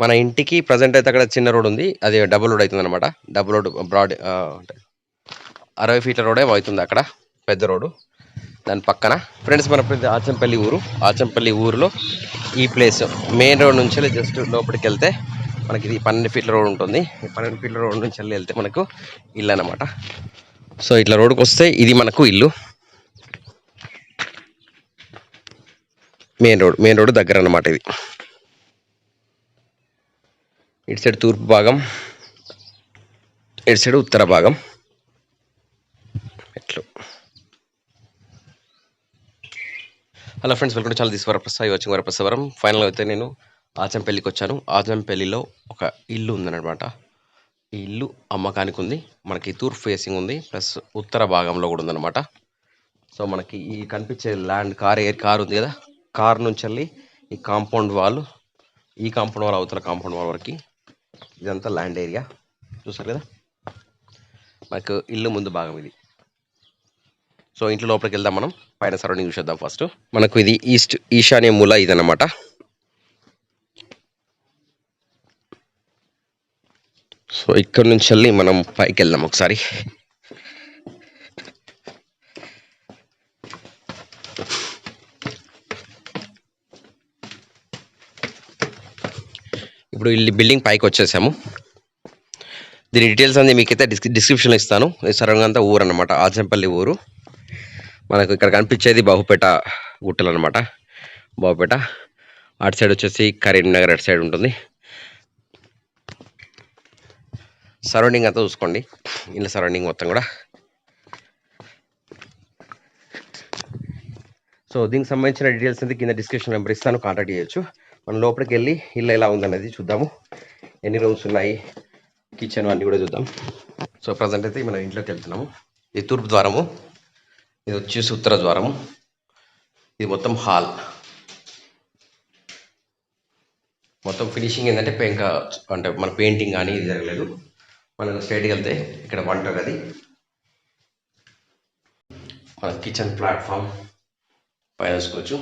మన ఇంటికి ప్రజెంట్ అయితే అక్కడ చిన్న రోడ్ ఉంది. అది డబుల్ రోడ్ అవుతుందన్నమాట. డబుల్ రోడ్ బ్రాడ్ అంటే 60 ఫీట్ల రోడే అవుతుంది అక్కడ పెద్ద రోడ్డు. దాని పక్కన ఫ్రెండ్స్ మన ఆచంపల్లి ఊరు. ఆచంపల్లి ఊరిలో ఈ ప్లేస్ మెయిన్ రోడ్ నుంచి జస్ట్ లోపలికి వెళ్తే మనకి ఇది 12 ఫీట్ల రోడ్ ఉంటుంది. ఈ 12 ఫీట్ల రోడ్ నుంచి వెళ్తే మనకు ఇల్లు అన్నమాట. సో ఇట్లా రోడ్డుకి వస్తే ఇది మనకు ఇల్లు. మెయిన్ రోడ్ దగ్గర అన్నమాట ఇది. ఇటు సైడ్ తూర్పు భాగం, ఇటు సైడ్ ఉత్తర భాగం. ఎట్లు hello friends, welcome to channel. This Varaprasad watching వరప్రసావరం. ఫైనల్గా అయితే నేను ఆచంపల్లికి వచ్చాను. ఆచంపల్లిలో ఒక ఇల్లు ఉందన్నమాట. ఈ ఇల్లు అమ్మకానికి ఉంది. మనకి తూర్పు ఫేసింగ్ ఉంది, ప్లస్ ఉత్తర భాగంలో కూడా ఉందన్నమాట. సో మనకి ఈ కనిపించే ల్యాండ్ కార్ ఉంది కదా, కార్ నుంచి వెళ్ళి ఈ కాంపౌండ్ వాల్ అవుతున్న కాంపౌండ్ వాల్ వరకు ఇదంతా ల్యాండ్ ఏరియా చూసారు కదా. మనకు ఇల్లు ముందు భాగం ఇది. సో ఇంట్లో లోపలికి వెళ్దాం, మనం పైన సరౌండింగ్ చూసేద్దాం. ఫస్ట్ మనకు ఇది ఈశాన్య మూల ఇదన్నమాట. సో ఇక్కడ నుంచి వెళ్ళి మనం పైకి వెళ్దాం ఒకసారి. ఇప్పుడు ఈ బిల్డింగ్ పైకి వచ్చేసాము. దీని డీటెయిల్స్ అన్ని మీకైతే డిస్క్రిప్షన్లో ఇస్తాను. ఈ సరౌండింగ్ అంతా ఊరు అనమాట, ఆచంపల్లి ఊరు. మనకు ఇక్కడ కనిపించేది బాహుపేట గుట్టలు అనమాట. బాహుపేట అటు సైడ్ వచ్చేసి కరీంనగర్ అటు సైడ్ ఉంటుంది. సరౌండింగ్ అంతా చూసుకోండి, ఇళ్ళ సరౌండింగ్ మొత్తం కూడా. సో దీనికి సంబంధించిన డీటెయిల్స్ అయితే కింద డిస్క్రిప్షన్ నెంబర్ ఇస్తాను, కాంటాక్ట్ చేయొచ్చు. మనం లోపలికి వెళ్ళి ఇల్లు ఎలా ఉందనేది చూద్దాము. ఎన్ని రూమ్స్ ఉన్నాయి, కిచెన్ అన్నీ కూడా చూద్దాం. సో ప్రజెంట్ అయితే మనం ఇంట్లోకి వెళ్తున్నాము. ఇది తూర్పు ద్వారము, ఇది వచ్చేసి ఉత్తర ద్వారము, ఇది మొత్తం హాల్. మొత్తం ఫినిషింగ్ ఏంటంటే ఇంకా అంటే మన పెయింటింగ్ కానీ ఇది జరగలేదు. మనం స్ట్రైట్కి వెళ్తే ఇక్కడ వంట గది, మన కిచెన్ ప్లాట్ఫామ్ పైన చూసుకోవచ్చు.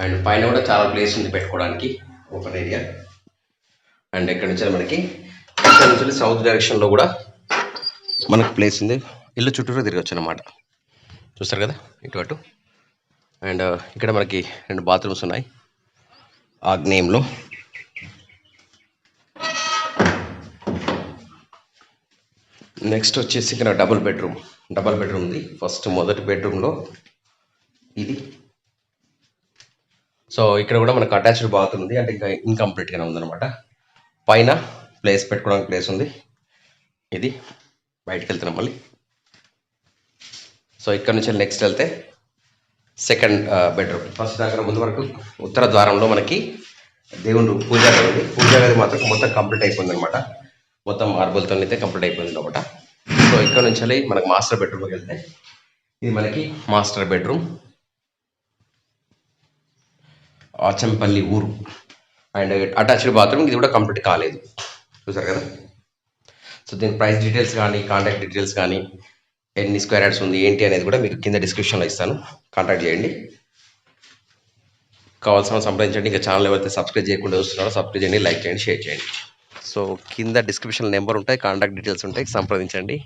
అండ్ పైన కూడా చాలా ప్లేస్ ఉంది పెట్టుకోవడానికి, ఓపెన్ ఏరియా. అండ్ ఇక్కడ నుంచి మనకి ఇక్కడ నుంచి సౌత్ డైరెక్షన్లో కూడా మనకు ప్లేస్ ఉంది. ఇల్లు చుట్టూరు తిరగచ్చు అన్నమాట. చూస్తారు కదా ఇటు అటు. అండ్ ఇక్కడ మనకి 2 బాత్రూమ్స్ ఉన్నాయి ఆగ్నేయంలో. నెక్స్ట్ వచ్చేసి ఇక్కడ డబుల్ బెడ్రూమ్ ఉంది. ఫస్ట్ మొదటి బెడ్రూమ్లో ఇది. సో ఇక్కడ కూడా మనకు అటాచ్డ్ బాత్రూమ్ ఉంది, అంటే ఇంకా ఇన్కంప్లీట్గానే ఉందన్నమాట. పైన ప్లేస్ పెట్టుకోవడానికి ప్లేస్ ఉంది. ఇది బయటకు వెళ్తున్నాం మళ్ళీ. సో ఇక్కడ నుంచి నెక్స్ట్ వెళ్తే సెకండ్ బెడ్రూమ్. ఫస్ట్ దగ్గర ముందు వరకు ఉత్తర ద్వారంలో మనకి దేవుడు పూజా గది ఉంది. పూజా గది మాత్రం మొత్తం కంప్లీట్ అయిపోయింది అనమాట. మొత్తం మార్బుల్తో అయితే కంప్లీట్ అయిపోయింది అనమాట. సో ఇక్కడ నుంచి వెళ్ళి మనకి మాస్టర్ బెడ్రూమ్కి వెళ్తే ఇది మనకి మాస్టర్ బెడ్రూమ్, ఆచంపల్లి ఊరు. అండ్ అటాచ్డ్ బాత్రూమ్, ఇది కూడా కంప్లీట్ కాలేదు. చూసారు కదా. సో దీని ప్రైస్ డీటెయిల్స్ కానీ, కాంటాక్ట్ డీటెయిల్స్ కానీ, ఎన్ని స్క్వేర్ యార్డ్స్ ఉంది ఏంటి అనేది కూడా మీకు కింద డిస్క్రిప్షన్లో ఇస్తాను, కాంటాక్ట్ చేయండి. కావాల్సిన సంప్రదించండి. ఇంకా ఛానల్ ఎవరైతే సబ్స్క్రైబ్ చేయకుండా చూస్తున్నారో సబ్స్క్రైబ్ చేయండి, లైక్ చేయండి, షేర్ చేయండి. సో కింద డిస్క్రిప్షన్ నెంబర్ ఉంటాయి, కాంటాక్ట్ డీటెయిల్స్ ఉంటాయి, సంప్రదించండి.